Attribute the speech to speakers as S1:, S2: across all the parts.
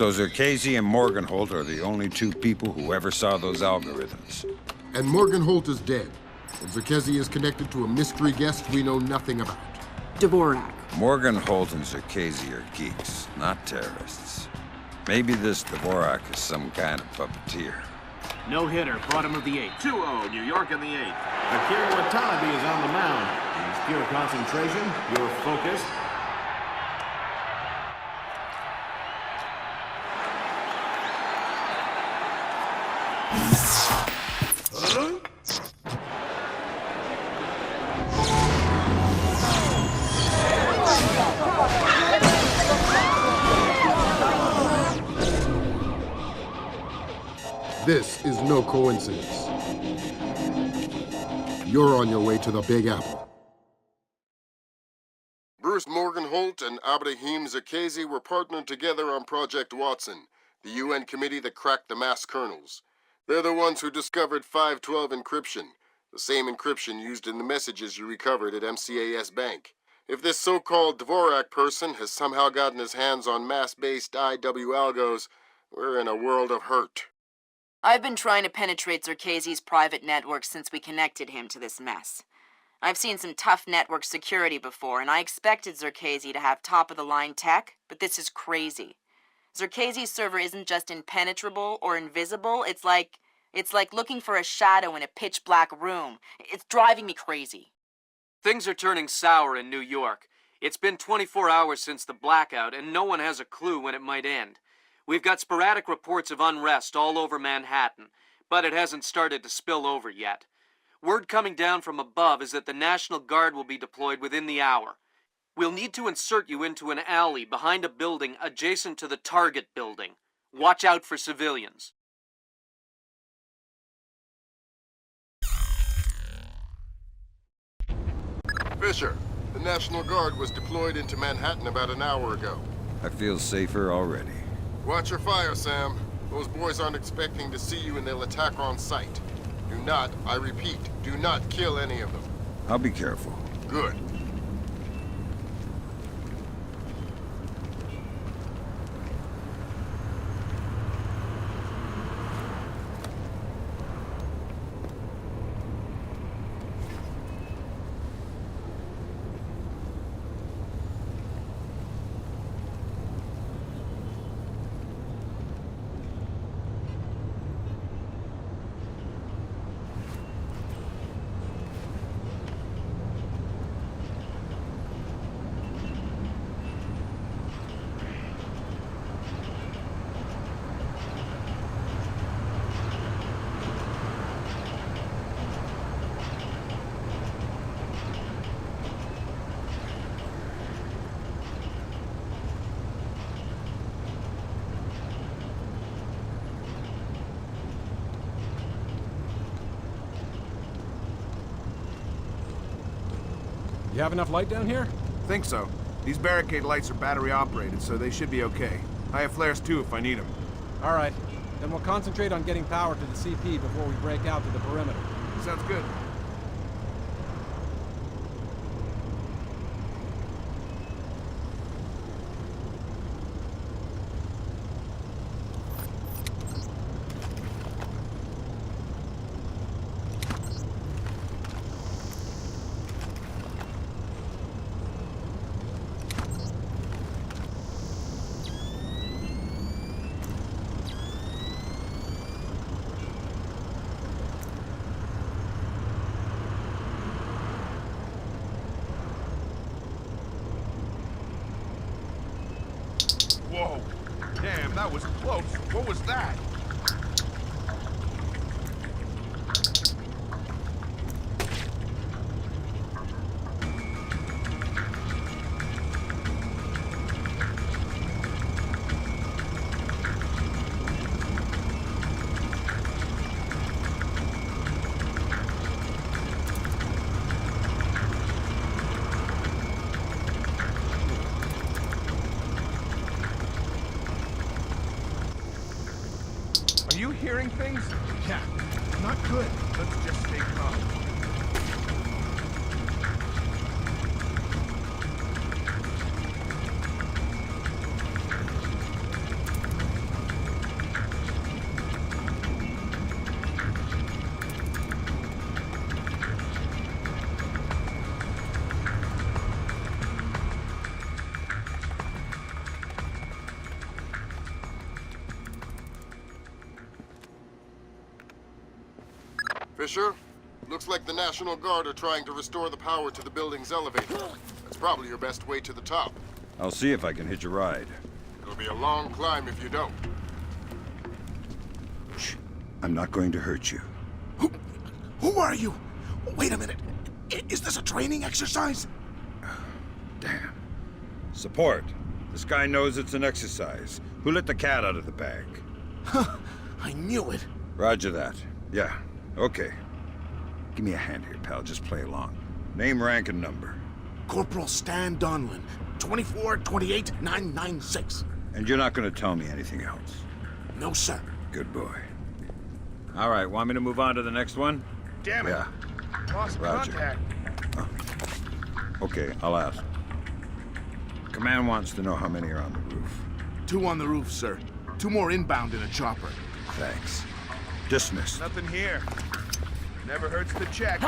S1: So Zerkesi and Morgenholt are the only two people who ever saw those algorithms.
S2: And Morgenholt is dead. And Zerkesi is connected to a mystery guest we know nothing about.
S3: Dvorak.
S1: Morgenholt and Zerkesi are geeks, not terrorists. Maybe this Dvorak is some kind of puppeteer.
S4: No hitter, bottom of the 8th.
S5: 2-0, New York in the 8th.
S6: Akira Watanabe is on the mound. He's pure concentration, pure focus.
S2: This is no coincidence. You're on your way to the Big Apple. Bruce Morgenholt and Abraham Zerkesi were partnered together on Project Watson, the UN committee that cracked the mass kernels. They're the ones who discovered 512 encryption, the same encryption used in the messages you recovered at MCAS Bank. If this so-called Dvorak person has somehow gotten his hands on mass-based IW algos, we're in a world of hurt.
S7: I've been trying to penetrate Zerkesi's private network since we connected him to this mess. I've seen some tough network security before, and I expected Zerkesi to have top-of-the-line tech, but this is crazy. Zerkesi's server isn't just impenetrable or invisible, it's like looking for a shadow in a pitch-black room. It's driving me crazy.
S8: Things are turning sour in New York. It's been 24 hours since the blackout, and no one has a clue when it might end. We've got sporadic reports of unrest all over Manhattan, but it hasn't started to spill over yet. Word coming down from above is that the National Guard will be deployed within the hour. We'll need to insert you into an alley behind a building adjacent to the target building. Watch out for civilians.
S2: Fisher, the National Guard was deployed into Manhattan about an hour ago.
S1: I feel safer already.
S2: Watch your fire, Sam. Those boys aren't expecting to see you and they'll attack on sight. Do not, I repeat, do not kill any of them.
S1: I'll be careful.
S2: Good.
S9: You have enough light down here?
S5: Think so. These barricade lights are battery operated, so they should be okay. I have flares too if I need them.
S9: All right. Then we'll concentrate on getting power to the CP before we break out to the perimeter.
S5: Sounds good. Whoa! Damn, that was close. What was that? Are you hearing things? Yeah, not good. Let's just stay calm.
S2: Fisher, looks like the National Guard are trying to restore the power to the building's elevator. That's probably your best way to the top.
S1: I'll see if I can hitch a ride.
S2: It'll be a long climb if you don't.
S1: Shh. I'm not going to hurt you.
S3: Who are you? Wait a minute. Is this a training exercise?
S1: Damn. Support. This guy knows it's an exercise. Who let the cat out of the bag?
S3: Huh. I knew it.
S1: Roger that. Yeah. Okay. Give me a hand here, pal. Just play along. Name, rank, and number.
S3: Corporal Stan Donlin. 24-28-996.
S1: And you're not going to tell me anything else?
S3: No, sir.
S1: Good boy. All right, want me to move on to the next one?
S5: Damn it.
S1: Yeah.
S5: Lost
S1: Roger.
S5: contact.
S1: Oh. Okay, I'll ask. Command wants to know how many are on the roof.
S3: 2 on the roof, sir. 2 more inbound in a chopper.
S1: Thanks. Dismissed.
S5: Nothing here. Never hurts to check.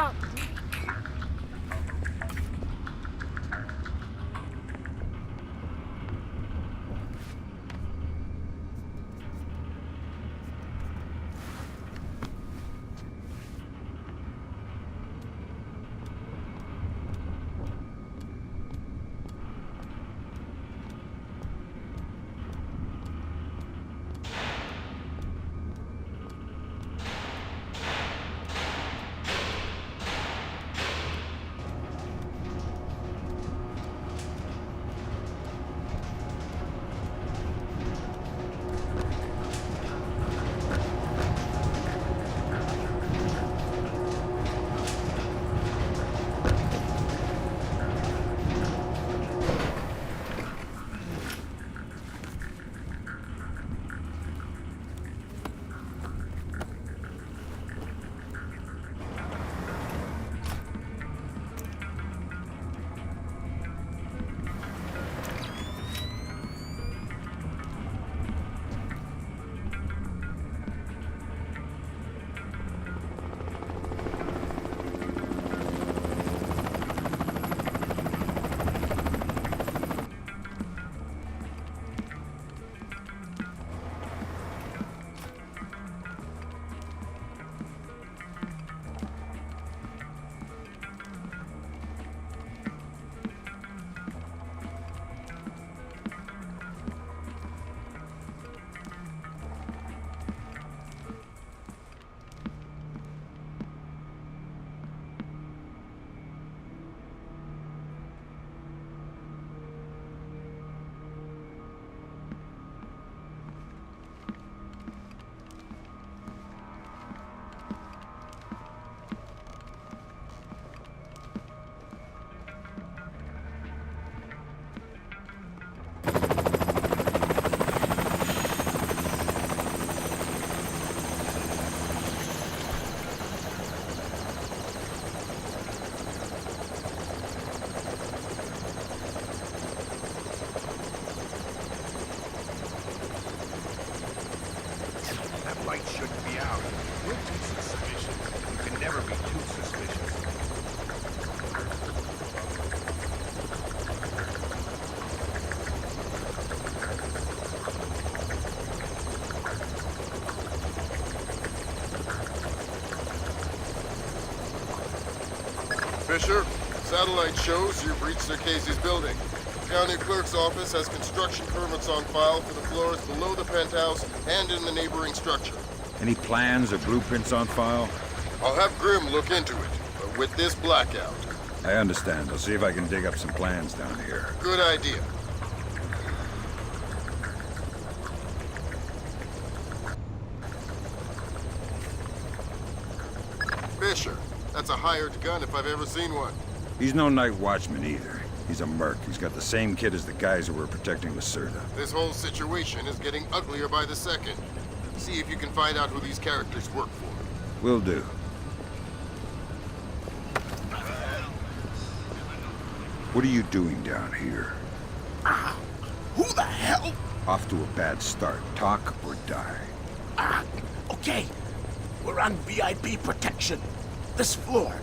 S5: Light shouldn't be out. We're too suspicious. You can never be too suspicious.
S2: Fisher, satellite shows you've reached Circassia's building. County Clerk's office has construction permits on file for the floors below the penthouse and in the neighboring structure.
S1: Any plans or blueprints on file?
S2: I'll have Grim look into it, but with this blackout.
S1: I understand. I'll see if I can dig up some plans down here.
S2: Good idea. Fisher, that's a hired gun if I've ever seen one.
S1: He's no night watchman either. He's a merc. He's got the same kit as the guys who were protecting Lacerda.
S2: This whole situation is getting uglier by the second. See if you can find out who these characters work for.
S1: Will do. What are you doing down here?
S3: Who the hell?
S1: Off to a bad start. Talk or die.
S3: Okay. We're on VIP protection. This floor.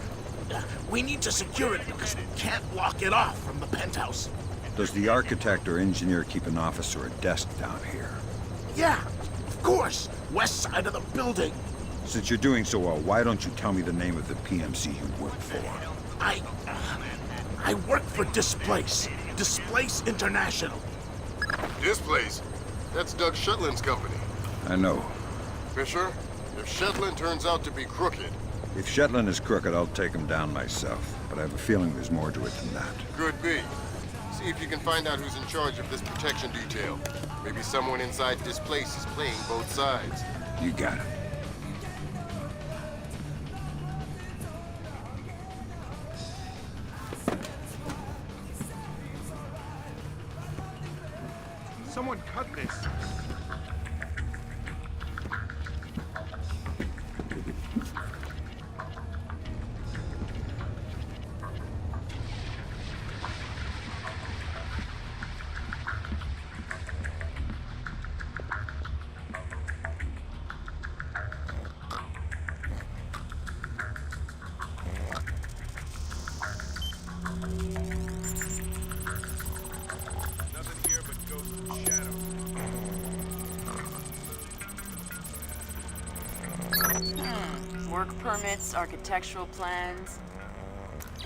S3: We need to secure it because we can't lock it off from the penthouse.
S1: Does the architect or engineer keep an office or a desk down here?
S3: Yeah, of course. West side of the building.
S1: Since you're doing so well, why don't you tell me the name of the PMC you work for?
S3: I work for Displace. Displace International.
S2: Displace? That's Doug Shetland's company.
S1: I know.
S2: Fisher, if Shetland turns out to be crooked...
S1: If Shetland is crooked, I'll take him down myself. But I have a feeling there's more to it than that.
S2: Could be. See if you can find out who's in charge of this protection detail. Maybe someone inside Displace is playing both sides.
S1: You got it.
S5: Someone cut this. Nothing here but ghosts and shadows.
S7: Work permits, architectural plans.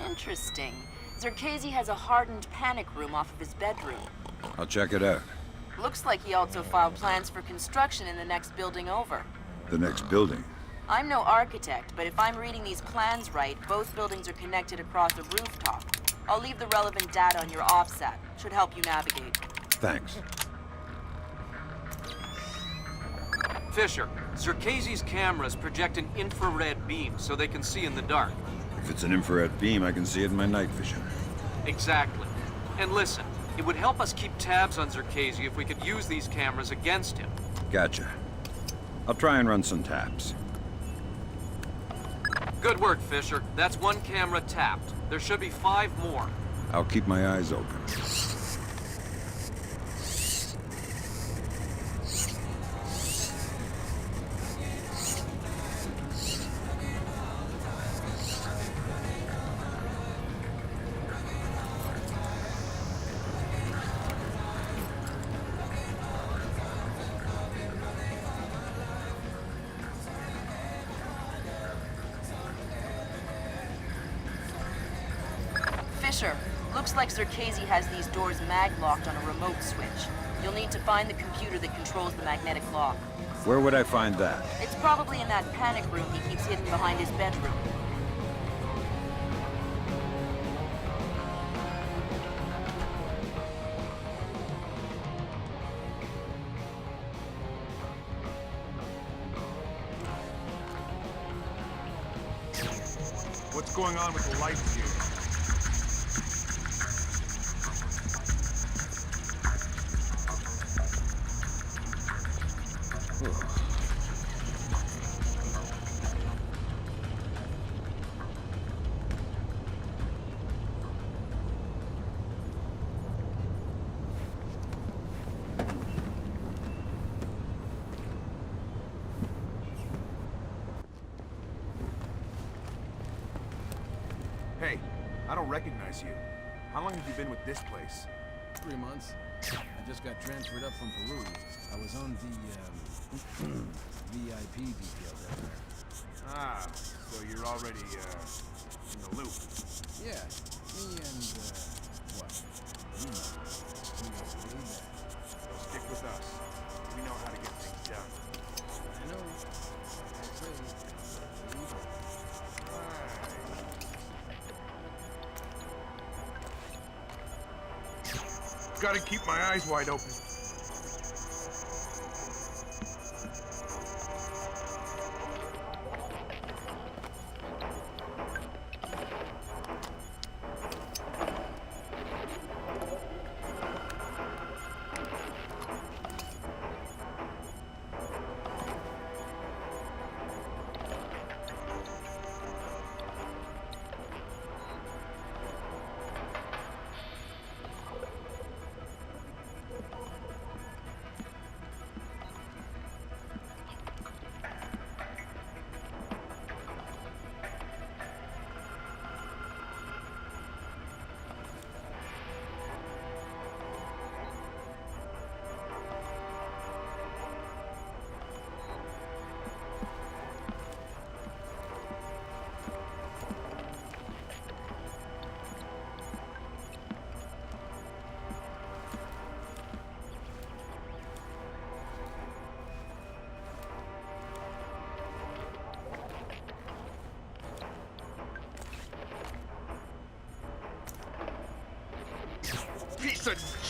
S7: Interesting. Zerkezi has a hardened panic room off of his bedroom.
S1: I'll check it out.
S7: Looks like he also filed plans for construction in the next building over.
S1: The next building.
S7: I'm no architect, but if I'm reading these plans right, both buildings are connected across a rooftop. I'll leave the relevant data on your offset. Should help you navigate.
S1: Thanks.
S8: Fisher, Zerkezi's cameras project an infrared beam so they can see in the dark.
S1: If it's an infrared beam, I can see it in my night vision.
S8: Exactly. And listen, it would help us keep tabs on Zerkezi if we could use these cameras against him.
S1: Gotcha. I'll try and run some taps.
S8: Good work, Fisher. That's one camera tapped. There should be 5 more.
S1: I'll keep my eyes open.
S7: Fisher, looks like Zerkezi has these doors mag-locked on a remote switch. You'll need to find the computer that controls the magnetic lock.
S1: Where would I find that?
S7: It's probably in that panic room he keeps hidden behind his bedroom.
S5: What's going on with the lights here? Hey, I don't recognize you. How long have you been with this place?
S9: 3 months. I just got transferred up from Peru. I was on the, VIP detail down there.
S5: Ah, so you're already, in the loop.
S9: Yeah, me and, what? You know. We know way back.
S5: So stick with us. We know how to get things done.
S9: I know. Like I say, we know.
S5: Gotta keep my eyes wide open.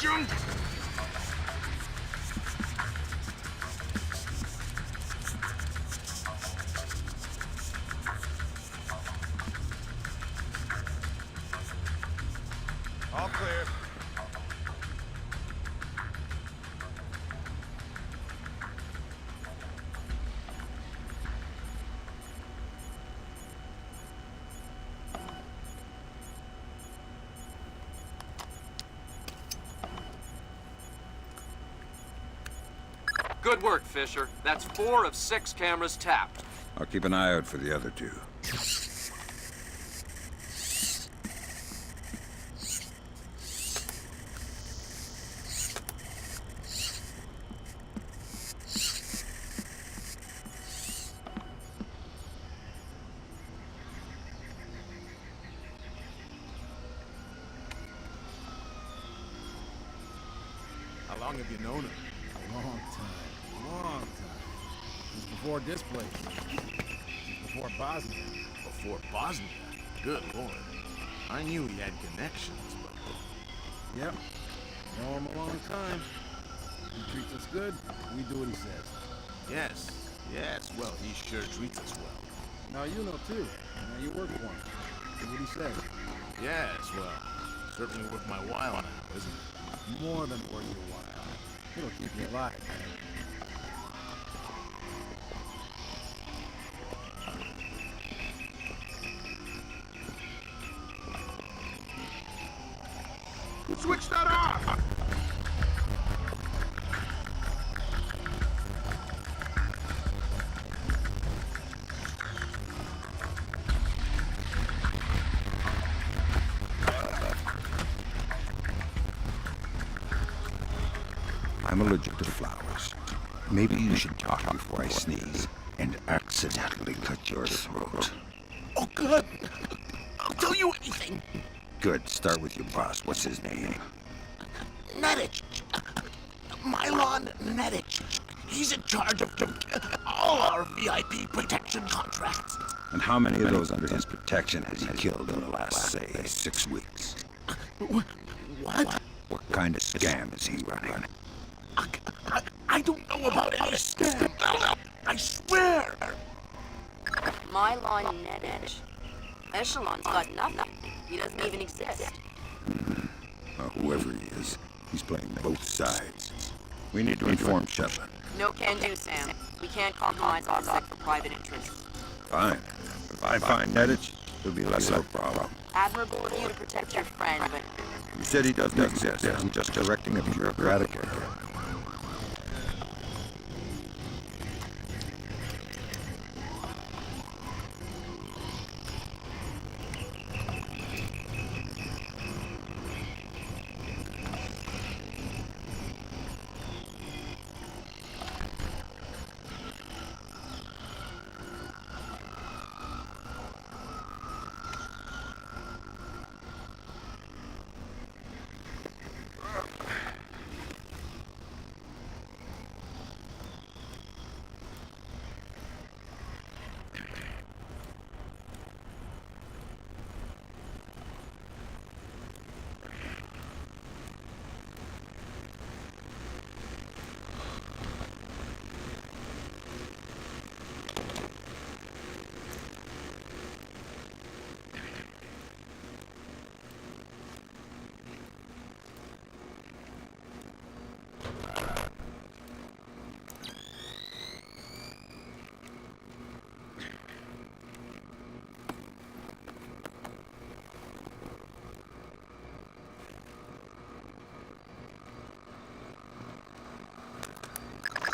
S5: Attention! All clear.
S8: Good work, Fisher. That's 4 of 6 cameras tapped.
S1: I'll keep an eye out for the other 2.
S9: How long have you known him? A long time. Long time. Since before this place. Since before Bosnia.
S3: Before Bosnia? Good lord. I knew he had connections, but...
S9: Yep. Know him a long time. He treats us good, we do what he says.
S3: Yes, yes, well, he sure treats us well.
S9: Now you know too. Now you work for him. Do what he says.
S3: Yes, well, certainly worth my while now, isn't it?
S9: More than worth your while. It'll keep you alive.
S5: Switch that off!
S1: I'm allergic to flowers. Maybe you should talk before I sneeze and accidentally cut your throat.
S3: Oh, good! I'll tell you anything!
S1: Good. Start with your boss. What's his name?
S3: N-Gage. Milan N-Gage. He's in charge of all our VIP protection contracts.
S1: And how many of those under his protection has he killed in the last, say, 6 weeks?
S3: What?
S1: What kind of scam is he running?
S3: I don't know about any scam. I swear.
S7: Milan N-Gage. Echelon's got nothing. He doesn't even exist.
S1: Whoever he is, he's playing both sides. We need to inform Shepard.
S7: No can do, Sam. We can't compromise our side for private interests.
S1: Fine. If I find N-Gage, it'll be less of a problem.
S7: Admirable of you to protect your friend, but
S1: You said he doesn't exist. I'm just directing a bureaucratic error.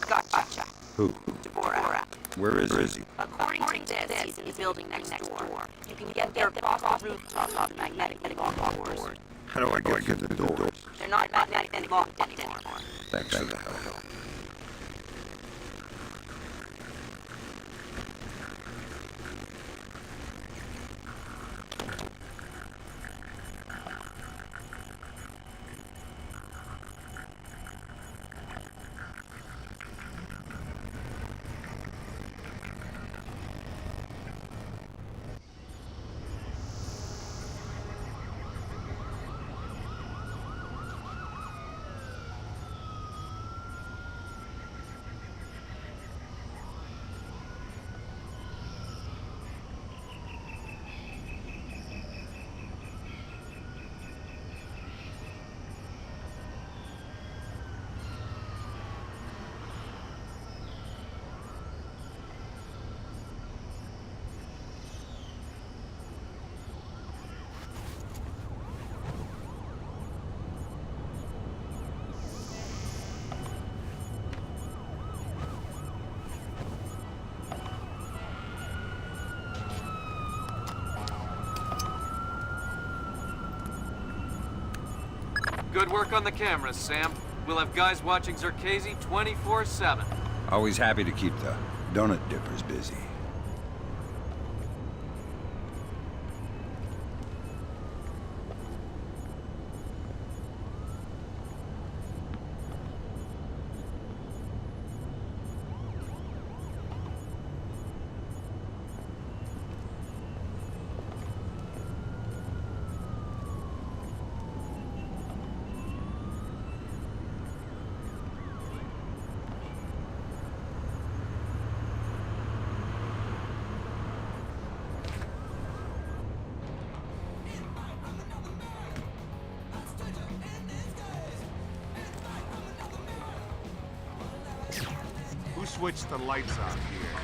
S7: gotcha.
S1: Who?
S7: Dvorak.
S1: Where is he?
S7: According to this, he's in the building next door. You can get there across rooftops of magnetic doors.
S1: How do I get to the doors?
S7: They're not magnetic locked anymore.
S1: Thanks for the help.
S8: Good work on the cameras, Sam. We'll have guys watching Zerkezi 24/7.
S1: Always happy to keep the donut dippers busy.
S5: Who switched the lights on here?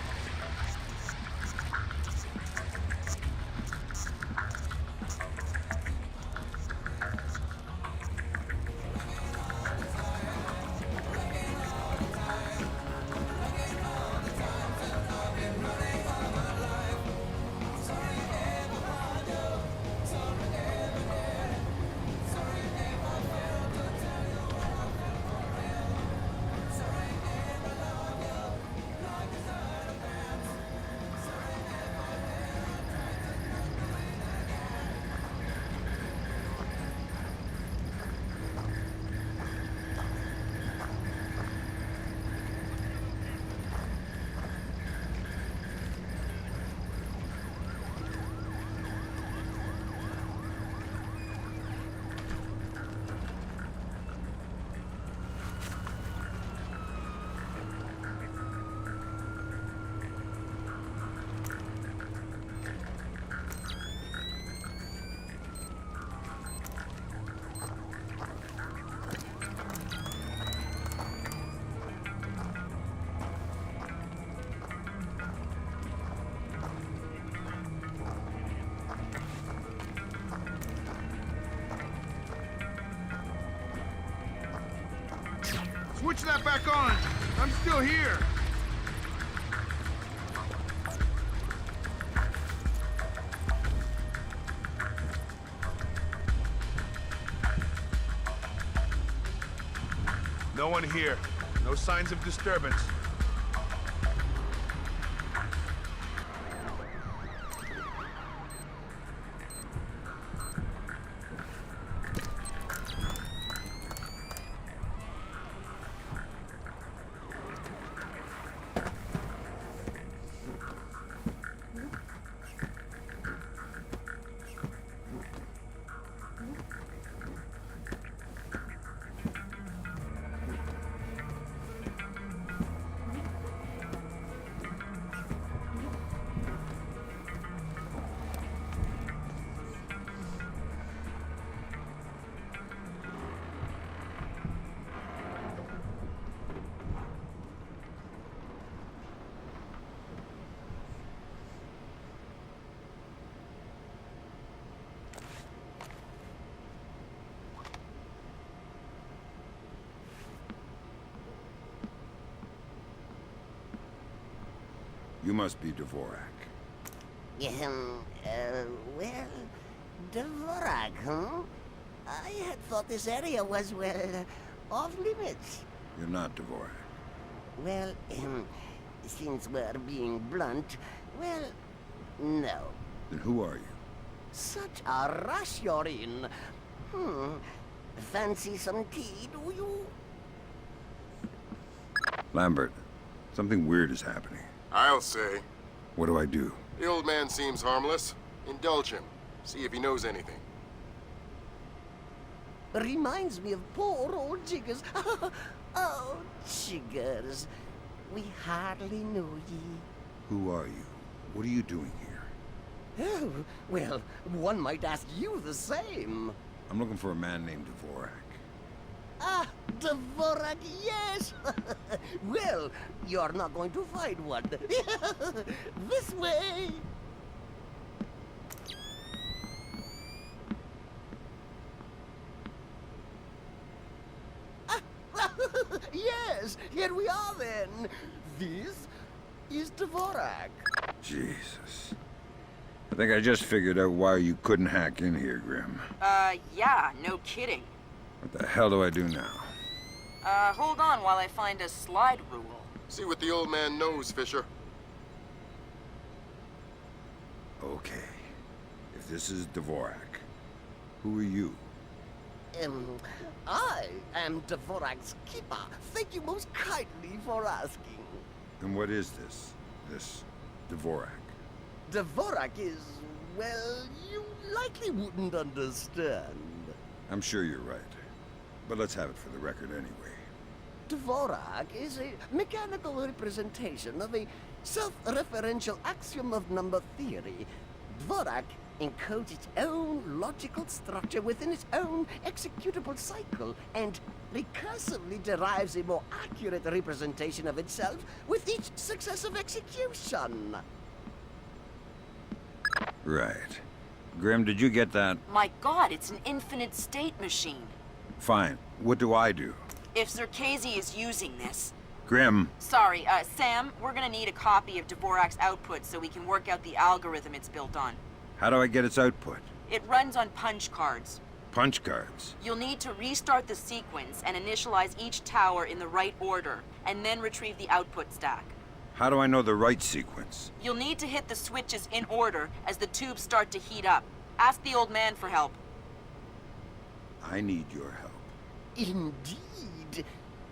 S5: Switch that back on! I'm still here! No one here. No signs of disturbance.
S1: You must be Dvorak.
S10: Well, Dvorak, huh? I had thought this area was, well, off limits.
S1: You're not Dvorak.
S10: Well, since we're being blunt, well, no.
S1: Then who are you?
S10: Such a rush you're in. Fancy some tea, do you?
S1: Lambert, something weird is happening.
S2: I'll say.
S1: What do I do?
S2: The old man seems harmless. Indulge him. See if he knows anything.
S10: Reminds me of poor old Jiggers. Oh, Jiggers. We hardly knew ye.
S1: Who are you? What are you doing here?
S10: Oh, well, one might ask you the same.
S1: I'm looking for a man named Dvorak.
S10: Ah, Dvorak, yes! Well, you're not going to find one. This way! Yes, here we are then. This is Dvorak.
S1: Jesus. I think I just figured out why you couldn't hack in here, Grim.
S7: Yeah, no kidding.
S1: What the hell do I do now?
S7: Hold on while I find a slide rule.
S2: See what the old man knows, Fisher.
S1: Okay. If this is Dvorak, who are you?
S10: I am Dvorak's keeper. Thank you most kindly for asking.
S1: And what is this Dvorak?
S10: Dvorak is, well, you likely wouldn't understand.
S1: I'm sure you're right. But let's have it for the record anyway.
S10: Dvorak is a mechanical representation of a self-referential axiom of number theory. Dvorak encodes its own logical structure within its own executable cycle, and recursively derives a more accurate representation of itself with each successive execution.
S1: Right. Grim, did you get that?
S7: My god, it's an infinite state machine.
S1: Fine. What do I do?
S7: If Zerkazy is using this...
S1: Grim.
S7: Sorry, Sam, we're gonna need a copy of Dvorak's output so we can work out the algorithm it's built on.
S1: How do I get its output?
S7: It runs on punch cards.
S1: Punch cards?
S7: You'll need to restart the sequence and initialize each tower in the right order, and then retrieve the output stack.
S1: How do I know the right sequence?
S7: You'll need to hit the switches in order as the tubes start to heat up. Ask the old man for help.
S1: I need your help.
S10: Indeed.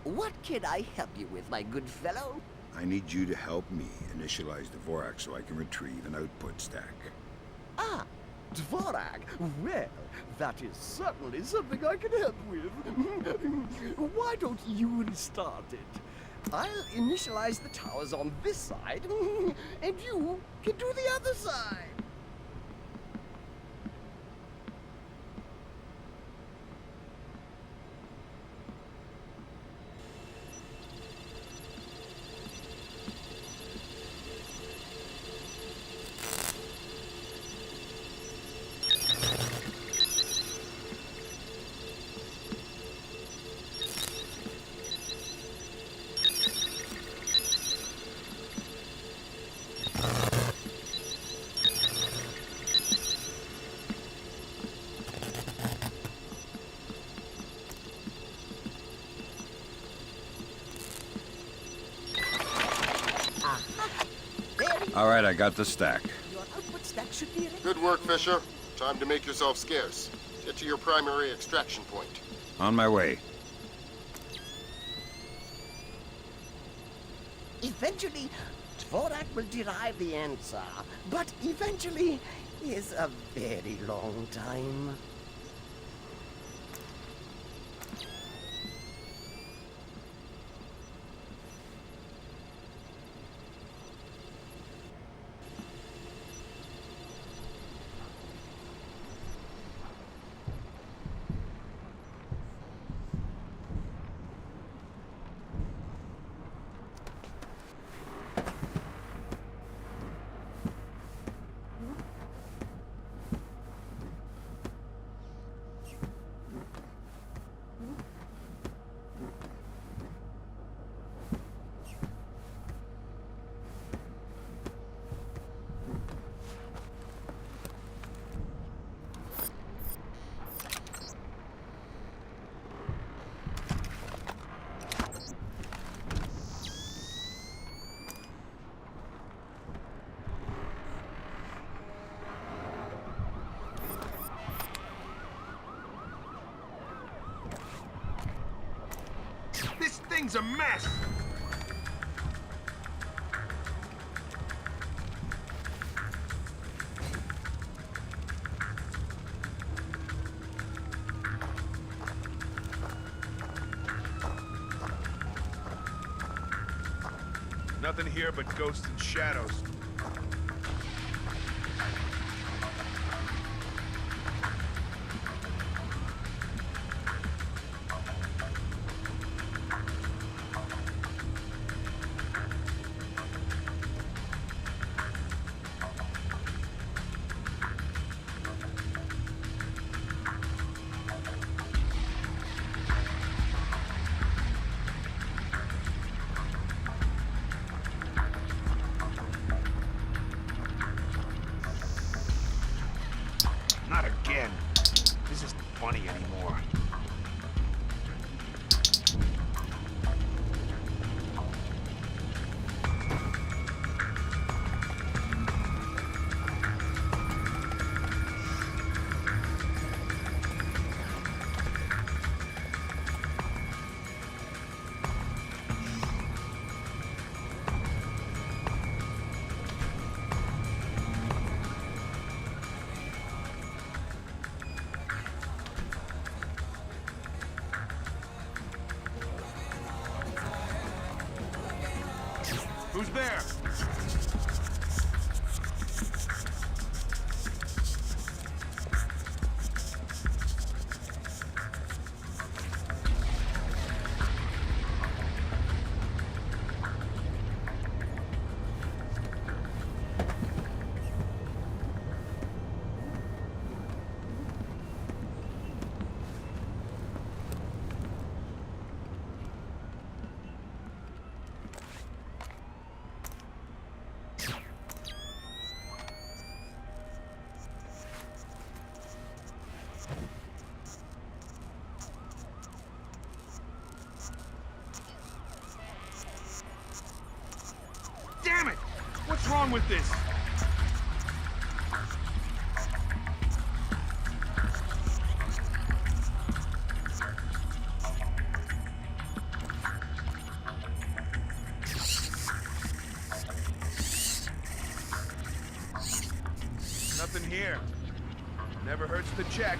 S10: What can I help you with, my good fellow?
S1: I need you to help me initialize Dvorak so I can retrieve an output stack.
S10: Ah, Dvorak. Well, that is certainly something I can help with. Why don't you restart it? I'll initialize the towers on this side, and you can do the other side.
S1: All right, I got the stack.
S10: Your output stack should be ready.
S2: Good work, Fisher. Time to make yourself scarce. Get to your primary extraction point.
S1: On my way.
S10: Eventually, Dvorak will derive the answer, but eventually is a very long time.
S5: This thing's a mess! Nothing here but ghosts and shadows. Who's there? Damn it! What's wrong with this? Nothing here. Never hurts to check.